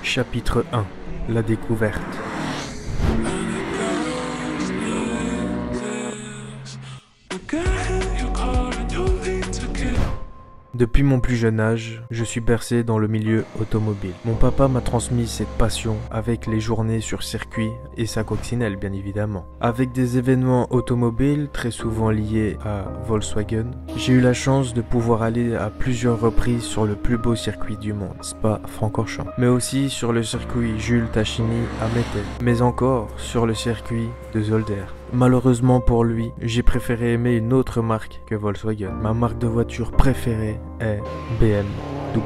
Chapitre 1. La découverte. Depuis mon plus jeune âge, je suis bercé dans le milieu automobile. Mon papa m'a transmis cette passion avec les journées sur circuit et sa coccinelle bien évidemment. Avec des événements automobiles très souvent liés à Volkswagen, j'ai eu la chance de pouvoir aller à plusieurs reprises sur le plus beau circuit du monde, Spa-Francorchamps, mais aussi sur le circuit Jules Tachini à Metel, mais encore sur le circuit de Zolder. Malheureusement pour lui, j'ai préféré aimer une autre marque que Volkswagen. Ma marque de voiture préférée est BMW.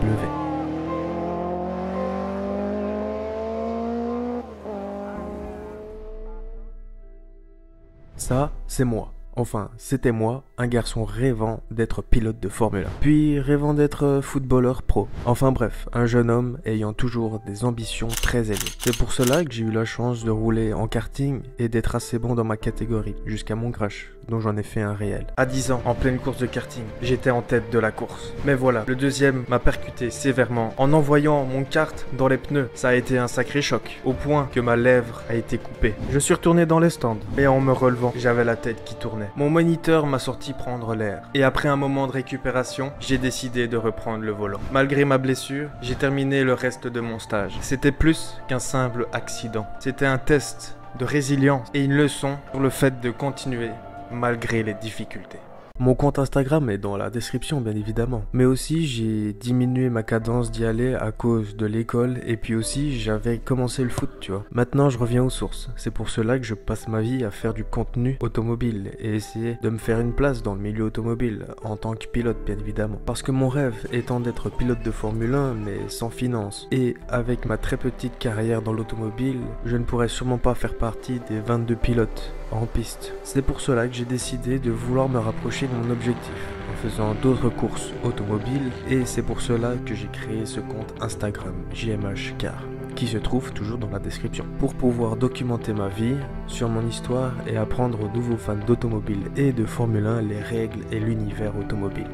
Ça, c'est moi. Enfin, c'était moi, un garçon rêvant d'être pilote de Formule 1, puis rêvant d'être footballeur pro. Enfin bref, un jeune homme ayant toujours des ambitions très élevées. C'est pour cela que j'ai eu la chance de rouler en karting et d'être assez bon dans ma catégorie, jusqu'à mon crash, dont j'en ai fait un réel. À 10 ans, en pleine course de karting, j'étais en tête de la course. Mais voilà, le deuxième m'a percuté sévèrement en envoyant mon kart dans les pneus. Ça a été un sacré choc, au point que ma lèvre a été coupée. Je suis retourné dans les stands, et en me relevant, j'avais la tête qui tournait. Mon moniteur m'a sorti prendre l'air, et après un moment de récupération, j'ai décidé de reprendre le volant. Malgré ma blessure, j'ai terminé le reste de mon stage. C'était plus qu'un simple accident. C'était un test de résilience et une leçon sur le fait de continuer malgré les difficultés. Mon compte Instagram est dans la description bien évidemment, mais aussi j'ai diminué ma cadence d'y aller à cause de l'école et puis aussi j'avais commencé le foot, tu vois. Maintenant je reviens aux sources, c'est pour cela que je passe ma vie à faire du contenu automobile et essayer de me faire une place dans le milieu automobile en tant que pilote bien évidemment. Parce que mon rêve étant d'être pilote de Formule 1 mais sans finance et avec ma très petite carrière dans l'automobile, je ne pourrais sûrement pas faire partie des 22 pilotes en piste. C'est pour cela que j'ai décidé de vouloir me rapprocher de mon objectif en faisant d'autres courses automobiles et c'est pour cela que j'ai créé ce compte Instagram JMH Car qui se trouve toujours dans la description pour pouvoir documenter ma vie sur mon histoire et apprendre aux nouveaux fans d'automobile et de Formule 1 les règles et l'univers automobile.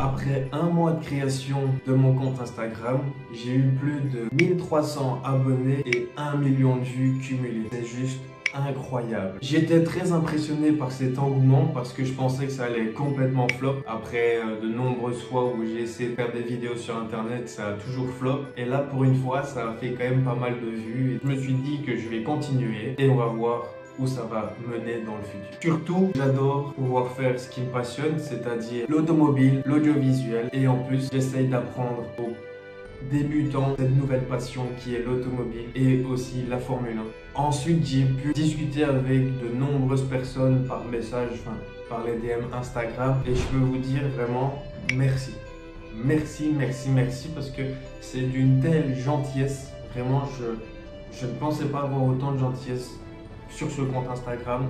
Après un mois de création de mon compte Instagram, j'ai eu plus de 1300 abonnés et 1 million de vues cumulées. C'est juste incroyable. J'étais très impressionné par cet engouement parce que je pensais que ça allait complètement flop. Après de nombreuses fois où j'ai essayé de faire des vidéos sur internet, ça a toujours flop. Et là pour une fois, ça a fait quand même pas mal de vues. Et je me suis dit que je vais continuer et on va voir où ça va mener dans le futur. Surtout, j'adore pouvoir faire ce qui me passionne, c'est-à-dire l'automobile, l'audiovisuel et en plus, j'essaye d'apprendre aux débutants cette nouvelle passion qui est l'automobile et aussi la Formule 1. Ensuite, j'ai pu discuter avec de nombreuses personnes par message, par les DM Instagram et je peux vous dire vraiment merci. Merci, merci, merci parce que c'est d'une telle gentillesse. Vraiment, je ne pensais pas avoir autant de gentillesse sur ce compte Instagram,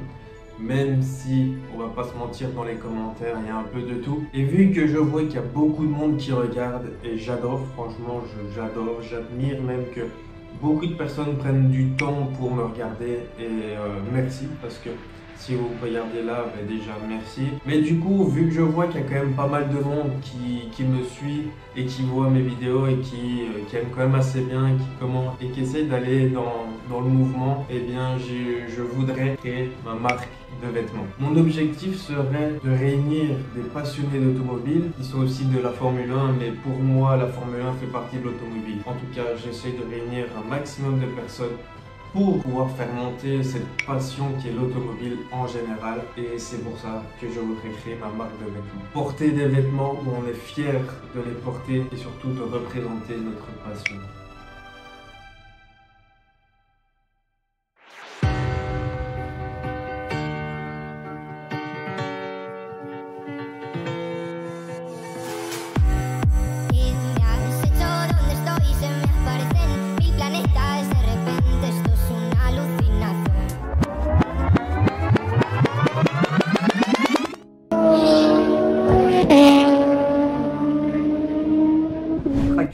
même si on va pas se mentir, dans les commentaires il y a un peu de tout. Et vu que je vois qu'il y a beaucoup de monde qui regarde et j'adore, franchement j'adore, j'admire même que beaucoup de personnes prennent du temps pour me regarder et merci parce que si vous regardez là, ben déjà merci. Mais du coup, vu que je vois qu'il y a quand même pas mal de monde qui me suit et qui voit mes vidéos et qui aime quand même assez bien, qui commente et qui essaie d'aller dans le mouvement, eh bien je voudrais créer ma marque de vêtements. Mon objectif serait de réunir des passionnés d'automobile qui sont aussi de la Formule 1, mais pour moi la Formule 1 fait partie de l'automobile. En tout cas, j'essaie de réunir un maximum de personnes pour pouvoir faire monter cette passion qui est l'automobile en général et c'est pour ça que je voudrais créer ma marque de vêtements. Porter des vêtements où on est fier de les porter et surtout de représenter notre passion.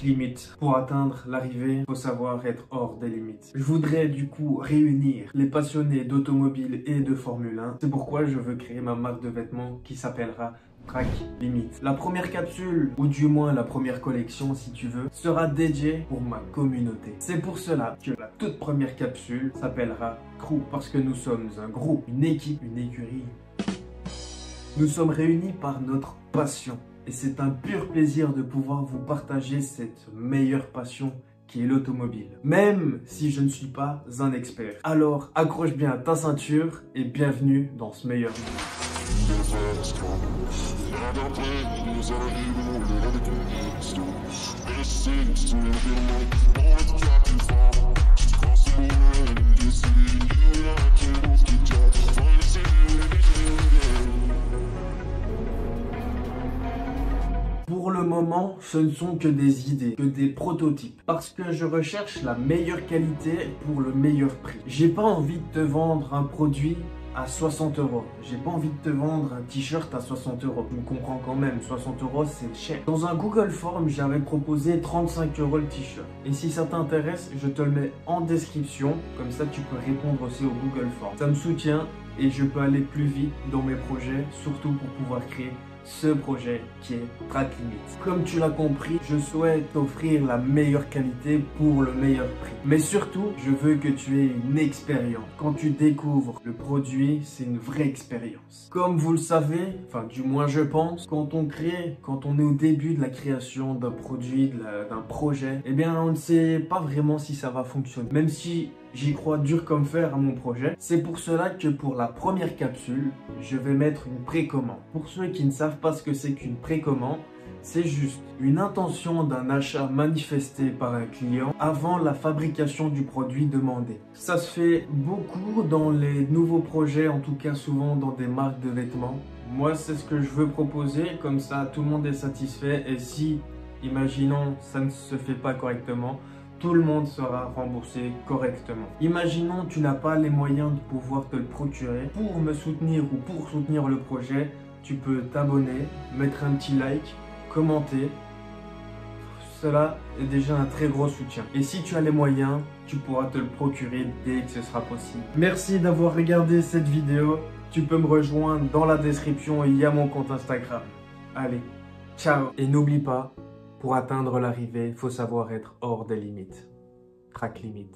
Limite limites. Pour atteindre l'arrivée, faut savoir être hors des limites. Je voudrais du coup réunir les passionnés d'automobile et de Formule 1. C'est pourquoi je veux créer ma marque de vêtements qui s'appellera Track Limit. La première capsule, ou du moins la première collection si tu veux, sera dédiée pour ma communauté. C'est pour cela que la toute première capsule s'appellera Crew, parce que nous sommes un groupe, une équipe, une écurie. Nous sommes réunis par notre passion. Et c'est un pur plaisir de pouvoir vous partager cette meilleure passion qui est l'automobile. Même si je ne suis pas un expert. Alors accroche bien ta ceinture et bienvenue dans ce meilleur monde. Pour le moment, ce ne sont que des idées, que des prototypes. Parce que je recherche la meilleure qualité pour le meilleur prix. J'ai pas envie de te vendre un produit à 60 €. J'ai pas envie de te vendre un t-shirt à 60 €. Tu me comprends quand même, 60 € c'est cher. Dans un Google Form, j'avais proposé 35 € le t-shirt. Et si ça t'intéresse, je te le mets en description. Comme ça, tu peux répondre aussi au Google Form. Ça me soutient et je peux aller plus vite dans mes projets, surtout pour pouvoir créer ce projet qui est Track Limit. Comme tu l'as compris, je souhaite t'offrir la meilleure qualité pour le meilleur prix. Mais surtout, je veux que tu aies une expérience. Quand tu découvres le produit, c'est une vraie expérience. Comme vous le savez, enfin du moins je pense, quand on est au début de la création d'un produit, d'un projet, eh bien on ne sait pas vraiment si ça va fonctionner. Même si j'y crois dur comme fer à mon projet. C'est pour cela que pour la première capsule, je vais mettre une précommande. Pour ceux qui ne savent pas ce que c'est qu'une précommande, c'est juste une intention d'un achat manifesté par un client avant la fabrication du produit demandé. Ça se fait beaucoup dans les nouveaux projets, en tout cas souvent dans des marques de vêtements. Moi, c'est ce que je veux proposer, comme ça tout le monde est satisfait et si, imaginons, ça ne se fait pas correctement, tout le monde sera remboursé correctement. Imaginons tu n'as pas les moyens de pouvoir te le procurer. Pour me soutenir ou pour soutenir le projet, tu peux t'abonner, mettre un petit like, commenter. Cela est déjà un très gros soutien. Et si tu as les moyens, tu pourras te le procurer dès que ce sera possible. Merci d'avoir regardé cette vidéo. Tu peux me rejoindre dans la description, il y a mon compte Instagram. Allez, ciao. Et n'oublie pas, pour atteindre l'arrivée, il faut savoir être hors des limites. Track Limit.